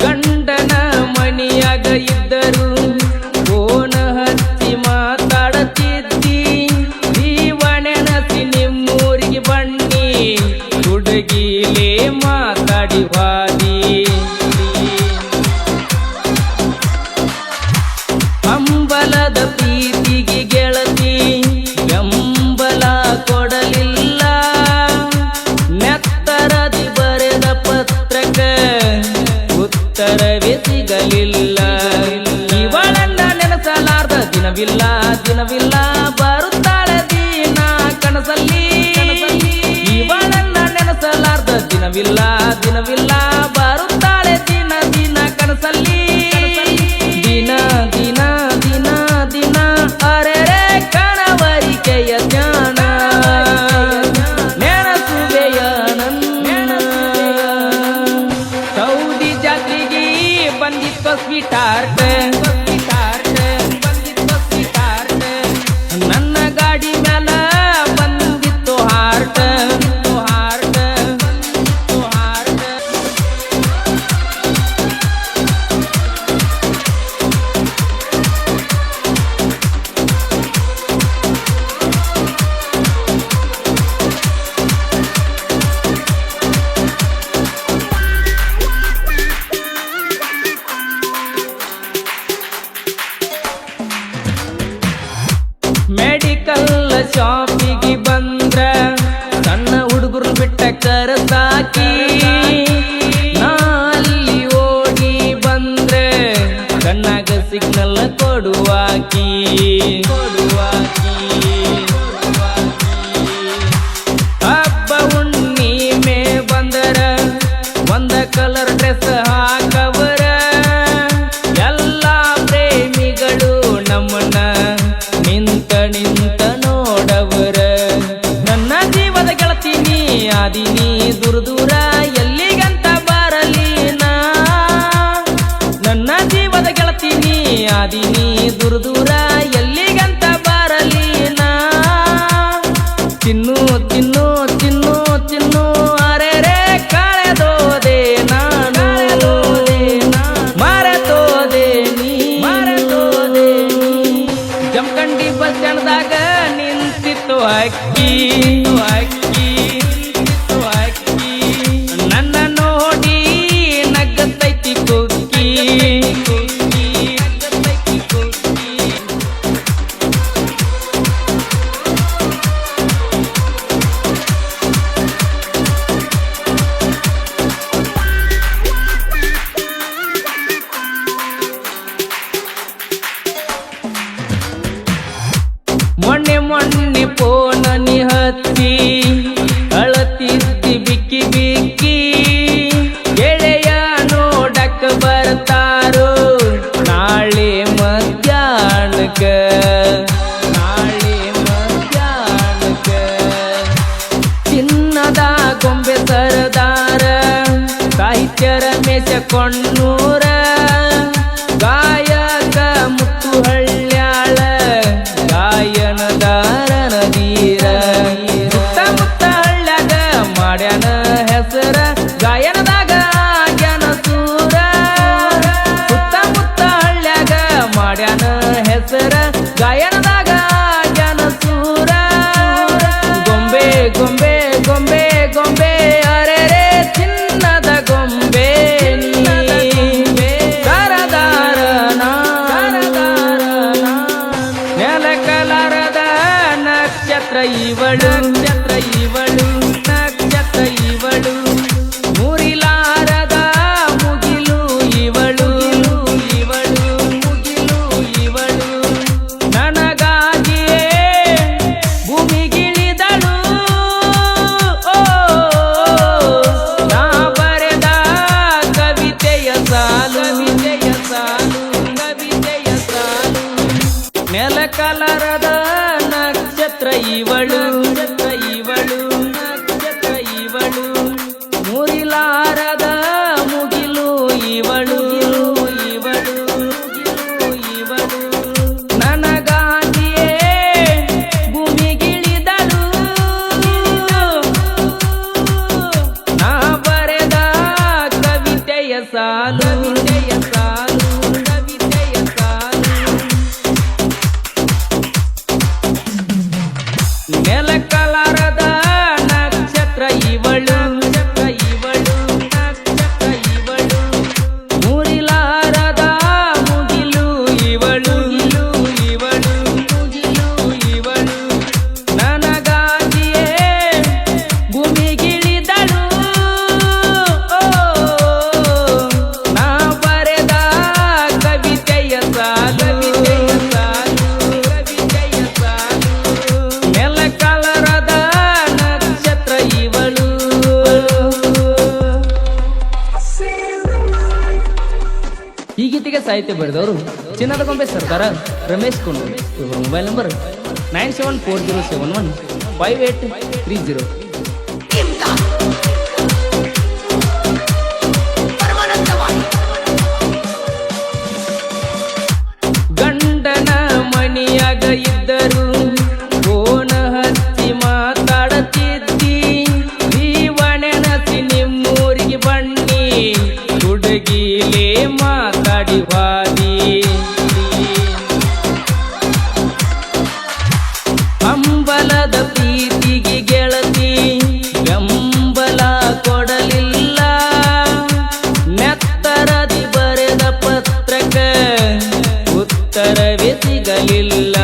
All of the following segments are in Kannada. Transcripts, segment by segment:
ಗಂಡನ ಮನಿಯಾಗ ಇದ್ದರು ಫೋನ ಹಚ್ಚಿ ಮಾತಾಡತಿದ್ದಿ ಜೀವನೆನಸಿ ನಿಮ್ಮೂರಿಗೆ ಬನ್ನಿ ಹುಡುಗಿಲೇ ಮಾತಾಡಿ ವಾದಿ ಹಂಬಲದ ಪ್ರೀತಿಗೆ ಗೆಳತಿ ಬೆಂಬಲ ಕೊಡಲಿಲ್ಲ ನೆತ್ತರದಿ ಬರೆದ ಪತ್ರಕ ಉತ್ತರವೇ ಸಿಗಲಿಲ್ಲ ಇವಳನ್ನ ನೆನೆಸಲಾರ್ದ ದಿನವಿಲ್ಲ ದಿನವಿಲ್ಲ ಬರುತ್ತಾಳೆ ದಿನ ಕನಸಲ್ಲಿ ಇವಳನ್ನ ನೆನೆಸಲಾರ್ದ ದಿನವಿಲ್ಲ ದಿನವಿಲ್ಲ ಬರುತ್ತಾಳೆ ದಿನ ದಿನ ಕನಸಲ್ಲಿ ದಿನ ದಿನ ದಿನ ದಿನ ಅರೆರೆ ಕಣವರಿಕೆಯ ಜ್ಞಾನ ನೆನಸುವೆಯ ನನ್ನ ಸೌದಿ ಜಾತ್ರೆಗೆ ಬಂದಿತ್ತು ಸ್ವೀಟ್ ಹಾರ್ಟ್ ನನ್ನ ಗಾಡಿ ಮ್ಯಾಲ ಬಂದಿತ್ತು ಹಾರ್ಟ್ ಮೆಡಿಕಲ್ ಶಾಪಿಗೆ ಬಂದ್ರ ಸಣ್ಣ ಹುಡುಗರು ಬಿಟ್ಟ ಕರಸಾಕಿ ನಾಲಿ ಓಡಿ ಬಂದ್ರೆ ಕಣ್ಣಾಗ ಸಿಗ್ನಲ್ ಕೊಡುವಾಕಿ ಹಬ್ಬ ಹುಣ್ಣಿಮೆ ಬಂದರ ಒಂದ ಕಲರ್ ಡ್ರೆಸ್ ಹಾಕವರ ಎಲ್ಲಾ ಪ್ರೇಮಿಗಳು ನಮ್ಮನ್ನ ನಿಂತ ನೋಡವರ ನನ್ನ ಜೀವದ ಗೆಳತೀನಿ ಆದಿನಿ ದೂರ ದೂರ ಎಲ್ಲಿಗಂತ ಬರಲಿ ನಾ ನನ್ನ ಜೀವದ ಗೆಳತೀನಿ ಆದಿನಿ ದೂರ ದೂರ ಎಲ್ಲಿಗಂತ ಬರಲಿ ನಾ ತಿನ್ನು ತಿನ್ನು ತಿನ್ನು ತಿನ್ನು ಅರೆರೆ ಕಳೆದೋದೆ ನಾನು ಮರೆತೋದೆ ನೀ ಜಮಖಂಡಿ ಬಸ್ ಸ್ಟ್ಯಾಂಡ್ದಾಗ ನಿಂತಿತ್ತು ಅಕ್ಕಿ ನನ್ನ ನೋಡಿ ನಗತೈತಿ ಕುಕ್ಕಿ ಮೊನ್ನೆ ಫೋನ ನೀ ಹತ್ತಿ ಅಳತಿದ್ದಿ ಬಿಕ್ಕಿ ಬಿಕ್ಕಿ ಗೆಳೆಯ ನೋಡಕ್ ಬರ್ತಾರೋ ನಾಳೆ ಮಧ್ಯಾಹ್ನಕ್ಕ ಚಿನ್ನದ ಗೊಂಬೆ ಸರದಾರ ಸಾಹಿತ್ಯ ರಮೇಶ ಕೊಣ್ಣೂರ ಗಾಯಕ ಮುತ್ತು ಹಳ್ಳ್ಯಾಳ ಗಾಯನದಾರ ನದೀರ ಸುತ್ತಮುತ್ತ ಹಳ್ಳ್ಯಾಗ ಮಾಡ್ಯಾನ ಹೆಸರ ಗಾಯನದಾಗ ಆಗ್ಯಾನ ಸೂರ ಸುತ್ತಮುತ್ತ ಹಳ್ಳ್ಯಾಗ ಮಾಡ್ಯಾನ ಹೆಸರ ಗಾಯನದಾಗ ಆಗ್ಯಾನ ಸೂರ ಗೊಂಬೆ ಗೊಂಬೆ ಗೊಂಬೆ ಗೊಂಬೆ ಅರೆರೆ ಚಿನ್ನದ ಗೊಂಬೆ ನಕ್ಷತ್ರ ಇವಳು ಮುರಿಲಾರದ ಮುಗಿಲು ಇವಳು ನನಗಾಗಿಯೇ ಭೂಮಿಗಿಳಿದಳು ನಾ ಬರೆದ ಕವಿತೆಯ ಸಾಲು ನೆಲಕಲರದ ನಕ್ಷತ್ರ ಇವಳು ಮುರಿಲಾರದ ಮುಗಿಲು ಇವಳು ನನಗಾಗಿಯೇ ಭೂಮಿಗಿಳಿದಳು ನಾ ಬರೆದ ಕವಿತೆಯ ಸಾಲು ಸಾಲು ಕವಿತೆಯ ಸಾಲು ಕವಿತೆಯ ಸಾಲು ನೆಲಕಲಾರದ ನಕ್ಷತ್ರ ಇವಳು ನಕ್ಷತ್ರ ಇವಳು ನಕ್ಷತ್ರ ಇವಳು ಮುರಿಲಾರದ ಮುಗಿಲು ಇವಳು ಇವಳು ಮುಗಿಲು ಇವಳು ನನಗಾಗಿಯೇ ಭೂಮಿಗಿಳಿದಳು ನಾ ಬರೆದ ಕವಿತೆಯ ಸಾಲು ಕವಿತೆಯ ಸಾಲು ನೆಲಕಲರದ ನಕ್ಷತ್ರ ಇವಳು. ಈ ಗೀತೆಗೆ ಸಾಹಿತ್ಯ ಬರೆದವರು ಚಿನ್ನದ ಗೊಂಬೆ ಸರ್ದಾರ ರಮೇಶ್ ಕುಂಡ್. ಇವರ ಮೊಬೈಲ್ ನಂಬರ್ 9740715830. ಗಂಡನ ಮಣಿಯಾಗ ಇದ್ದರು ಫೋನ ಹಚ್ಚಿ ಮಾತಾಡತಿದ್ದಿ ಜೀವನೆನಸಿ ನಿಮ್ಮೂರಿಗೆ ಬನ್ನಿ ಹುಡುಗಿಲೇ ಮಾತಾಡಿ ವಾದಿ ಹಂಬಲದ ಪ್ರೀತಿಗೆ ಗೆಳತಿ ಬೆಂಬಲ ಕೊಡಲಿಲ್ಲ ನೆತ್ತರದಿ ಬರೆದ ಪತ್ರಕ ಉತ್ತರವೇ ಸಿಗಲಿಲ್ಲ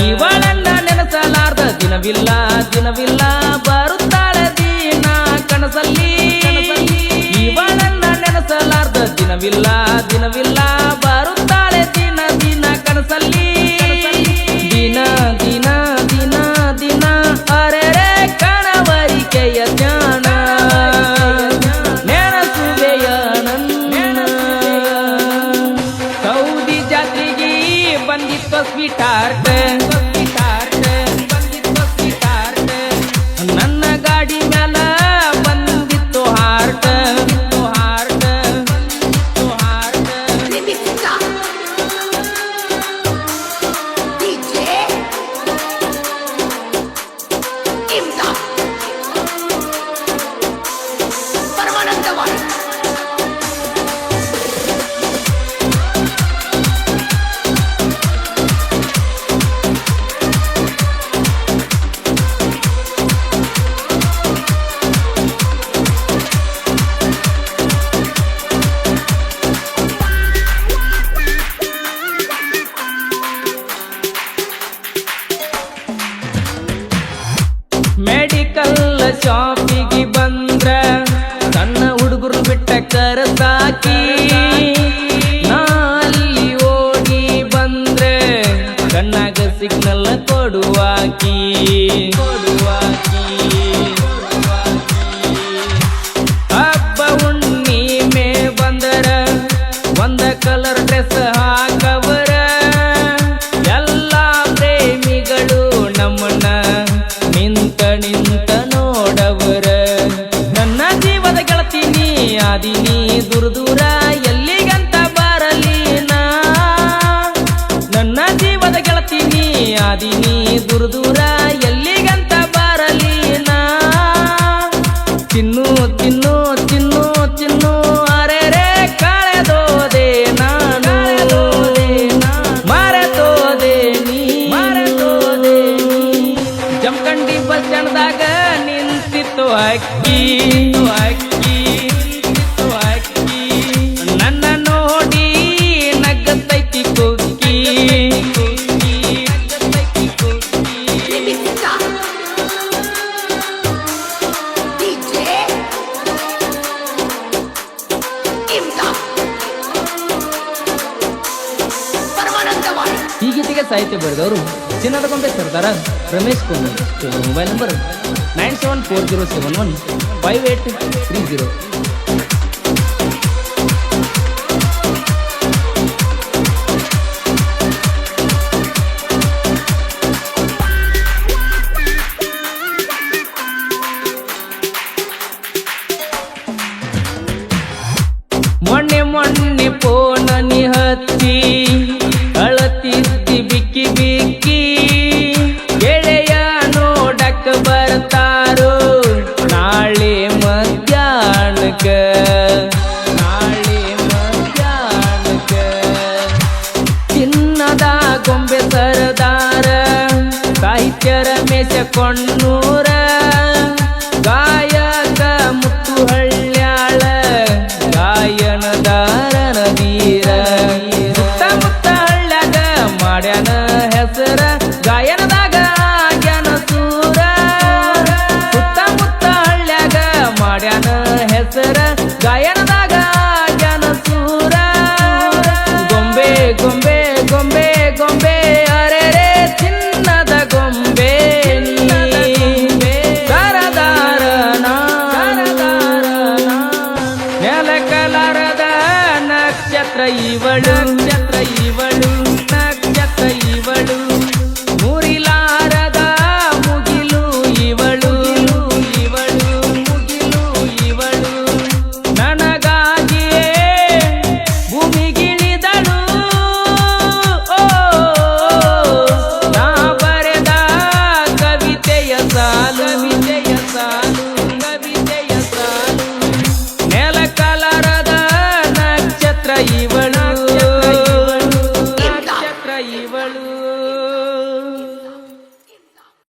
ಇವಳನ್ನ ನೆನೆಸಲಾರ್ದ ದಿನವಿಲ್ಲ ದಿನವಿಲ್ಲ ಬರುತ್ತಾಳೆ ದಿನ ಕನಸಲ್ಲಿ ಇವಳನ್ನ ನೆನೆಸಲಾರ್ದ ದಿನವಿಲ್ಲ ದಿನವಿಲ್ಲ ಬರುತ್ತಾಳೆ ದಿನ ದಿನ ಕನಸಲ್ಲಿ ದಿನ ದಿನ ದಿನ ದಿನ ಅರೆರೆ ಕಣವರಿಕೆಯ ಜ್ಞಾನ ನೆನಸುವೆಯ ನನ್ನ ಸೌದಿ ಜಾತ್ರೆಗೆ ಬಂದಿತ್ತು ಸ್ವೀಟ್ ಹಾರ್ಟ್ ನನ್ನ ಗಾಡಿ ಮ್ಯಾಲ ಬಂದಿತ್ತು ಹಾರ್ಟ್ ಹಾರ್ಟ್ ಹಾರ್ಟ್ ಮೆಡಿಕಲ್ ಶಾಪಿಗೆ ಬಂದ್ರ ಸಣ್ಣ ಹುಡುಗರು ಬಿಟ್ಟ ಕರಸಾಕಿ ನಾಲಿ ಓಡಿ ಬಂದ್ರೆ ಕಣ್ಣಾಗ ಸಿಗ್ನಲ್ ಕೊಡುವಾಕಿ ಹಬ್ಬ ಹುಣ್ಣಿಮೆ ಬಂದರ ಒಂದ ಕಲರ್ ಡ್ರೆಸ್ ಹಾಕವರ ಎಲ್ಲ ಪ್ರೇಮಿಗಳು ನಮ್ಮನ್ನ ನಿಂತ ನಿಂತ ನೋಡವರ ನನ್ನ ಜೀವದ ಗೆಳತೀನಿ ಆದಿನಿ ದೂರ ದೂರ ಎಲ್ಲಿಗಂತ ಬರಲಿ ನಾ ನನ್ನ ಜೀವದ ಗೆಳತೀನಿ ಆದಿನಿ ದೂರ ದೂರ ಎಲ್ಲಿಗಂತ ಬರಲಿ ನಾ ಚಿನ್ನು ಚಿನ್ನು ಚಿನ್ನು ಚಿನ್ನು ಅರೆರೆ ಕಳೆದೋದೆ ನಾನು ಮರೆತೋದೆ ನೀ ಜಮಖಂಡಿ ಬಸ್ ಸ್ಟ್ಯಾಂಡ್ದಾಗ ನಿಂತಿತ್ತು ಅಕ್ಕಿ ಅಕ್ಕಿ ಅಕ್ಕಿ ನನ್ನ ನೋಡಿ ನಗತೈತಿ ಕುಕ್ಕಿ ಈ ಗೀತೆಗೆ ಸಾಹಿತ್ಯ ಬರೆದವರು ಚಿನ್ನದ ಗೊಂಬೆ ಸರ್ದಾರ ರಮೇಶ್ ಕುಂಡ್. ಇವರ ಮೊಬೈಲ್ ನಂಬರ್ 9740715830. ಮೊನ್ನೆ ಮೊನ್ನೆ ಫೋನ ನೀ ಹಚ್ಚಿ ಅಳತಿದ್ದಿ ಬಿಕ್ಕಿ ಬಿಕ್ಕಿ ಗೆಳೆಯ ನೋಡಕ್ ಬರ್ತಾರೋ ನಾಳೆ ಮಧ್ಯಾಹ್ನಕ್ಕ ನಾಳೆ ಕೊಣ್ಣೂರ ಗಾಯಕ ಮುತ್ತು ಹಳ್ಳ್ಯಾಳ ಗಾಯನದಾರನ ವೀರ ಸುತ್ತಮುತ್ತ ಹಳ್ಳ್ಯಾಗ ಮಾಡ್ಯಾನ ಹೆಸರ ಗಾಯನದಾಗ ಆಗ್ಯಾನ ಸೂರ ಸುತ್ತಮುತ್ತ ಹಳ್ಳ್ಯಾಗ ಮಾಡ್ಯಾನ ಹೆಸರ ಗಾಯನದಾಗ ಆಗ್ಯಾನ ಸೂರ ಗೊಂಬೆ ಗೊಂಬೆ ಗೊಂಬೆ ಗೊಂಬೆ ಅರೆ ರೇ ಚಿನ್ನದ ಗೊಂಬೆ ನೆಲಕಲರದ ನಕ್ಷತ್ರ ಇವಳು ನಕ್ಷತ್ರ ಇವಳು ನಕ್ಷತ್ರ ಇವಳು